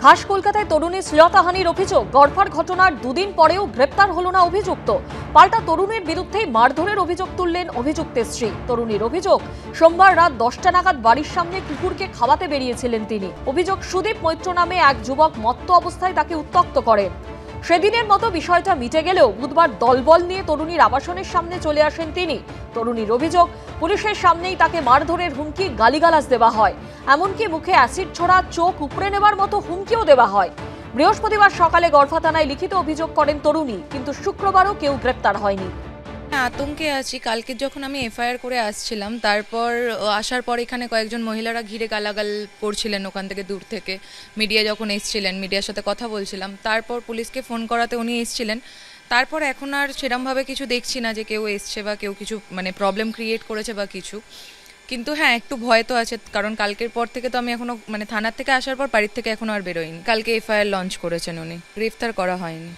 খাস কলকাতায় তরুণী শ্লীলতাহানির অভিযোগ, গড়ফার ঘটনার দুদিন পরেও গ্রেপ্তার হলো না অভিযুক্ত। পাল্টা তরুণীর বিরুদ্ধে মারধরের অভিযোগ তুললেন অভিযুক্তের স্ত্রী। তরুণীর অভিযোগ, সোমবার রাত 10টা নাগাদ বাড়ির সামনে কুকুরকে খাওয়াতে বেরিয়েছিলেন তিনি। অভিযোগ, সুদীপ মৈত্র নামে এক যুবক মত্ত অবস্থায় তাকে উত্ত্যক্ত করেন। সেদিনের মতো বিষয়টা মিটে গেলেও বুধবার দলবল নিয়ে তরুণীর আবাসনের সামনে চলে আসেন তিনি। তরুণীর অভিযোগ, পুলিশের সামনেই তাকে মারধরের হুমকি, গালিগালাজ দেওয়া হয়, এমনকি মুখে অ্যাসিড ছোড়া, চোখ উপড়ে নেবার মতো হুমকিও দেওয়া হয়। বৃহস্পতিবার সকালে গড়ফা থানায় লিখিত অভিযোগ করেন তরুণী, কিন্তু শুক্রবারও কেউ গ্রেপ্তার হয়নি। আতঙ্কে আছি। কালকে যখন আমি এফআইআর করে আসছিলাম, তারপর আসার পর এখানে কয়েকজন মহিলারা ঘিরে গালাগাল করছিলেন ওখান থেকে, দূর থেকে। মিডিয়া যখন এসছিলেন, মিডিয়ার সাথে কথা বলছিলাম, তারপর পুলিশকে ফোন করাতে উনি এসছিলেন। তারপর এখন আর সেরমভাবে কিছু দেখছি না যে কেউ এসছে বা কেউ কিছু প্রবলেম ক্রিয়েট করেছে বা কিছু। কিন্তু হ্যাঁ, একটু ভয় তো আছে, কারণ কালকের পর থেকে তো আমি এখনো থানার থেকে আসার পর বাড়ির থেকে এখনো আর বেরোইনি। কালকে এফআইআর লঞ্চ করেছেন উনি, গ্রেফতার করা হয়নি।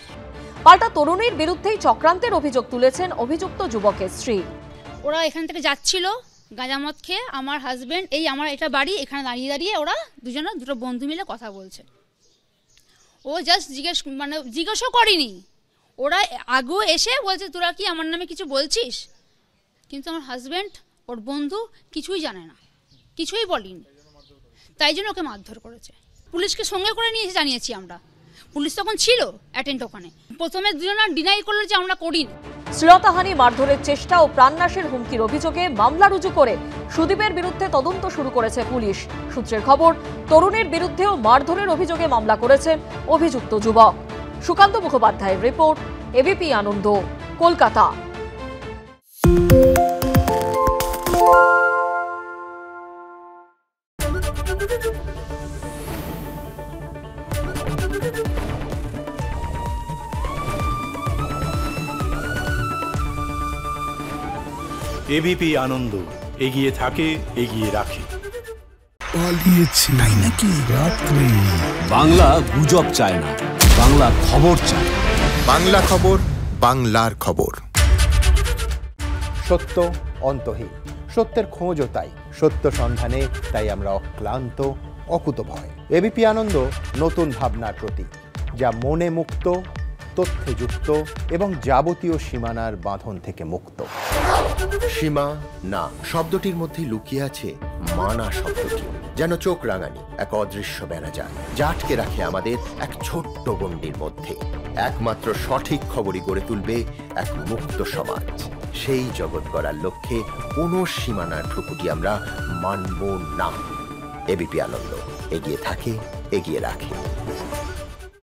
পাল্টা তরুণীর বিরুদ্ধেই চক্রান্তের অভিযোগ তুলেছেন অভিযুক্ত যুবকের স্ত্রী। ওরা এখান থেকে যাচ্ছিল গাঁজা মদ খেয়ে, আমার হাজবেন্ড, এই আমার এটা বাড়ি, এখানে দাঁড়িয়ে দাঁড়িয়ে ওরা দুটো বন্ধু মিলে কথা বলছে। ও জাস্ট জিজ্ঞেসও করেনি, ওরা আগেও এসে বলছে তোরা কি আমার নামে কিছু বলছিস, কিন্তু আমার হাজবেন্ড, ওর বন্ধু কিছুই জানে না, কিছুই বলেনি, তাই জন্য ওকে মারধর করেছে। পুলিশকে সঙ্গে করে নিয়ে এসে জানিয়েছি আমরা, পুলিশ তখন ছিল অ্যাটেন্ড ওখানে। প্রথমে দুজনা ডিনাই করলো যে আমরা করিনি। শ্লীলতাহানি, মারধরের চেষ্টা ও প্রাণনাশের হুমকির অভিযোগে মামলা রুজু করে সুদীপের বিরুদ্ধে তদন্ত শুরু করেছে পুলিশ। সূত্রের খবর, তরুণীর বিরুদ্ধেও মারধরের অভিযোগে মামলা করেছেন অভিযুক্ত যুবক। সুকান্ত মুখোপাধ্যায়ের রিপোর্ট, এবিপি আনন্দ, কলকাতা। এবিপি আনন্দ, এগিয়ে থাকে, এগিয়ে রাখে। পালিয়েছি তাই নাকি? রাত্রি বাংলা গুজব চায় না, বাংলা খবর চায়। বাংলা খবর, বাংলার খবর। সত্য অন্তহীন, সত্যের খোঁজও তাই, সত্য সন্ধানে তাই আমরা অক্লান্ত, অকুতভয়। এবিপি আনন্দ নতুন ভাবনার প্রতীক, যা মনে মুক্ত, তথ্যে যুক্ত এবং যাবতীয় সীমানার বাঁধন থেকে মুক্ত। সীমা না শব্দটির মধ্যে লুকিয়ে আছে মানা শব্দটি, যেন চোখ রাঙানি এক অদৃশ্য বেড়াজাল, যা আটকে রাখে আমাদের এক ছোট্ট গণ্ডির মধ্যে। একমাত্র সঠিক খবরই গড়ে তুলবে এক মুক্ত সমাজ। সেই জগৎ গড়ার লক্ষ্যে কোনো সীমানার ঠুকুটি আমরা মানব না। এবিপি আনন্দ, এগিয়ে থাকে, এগিয়ে রাখে।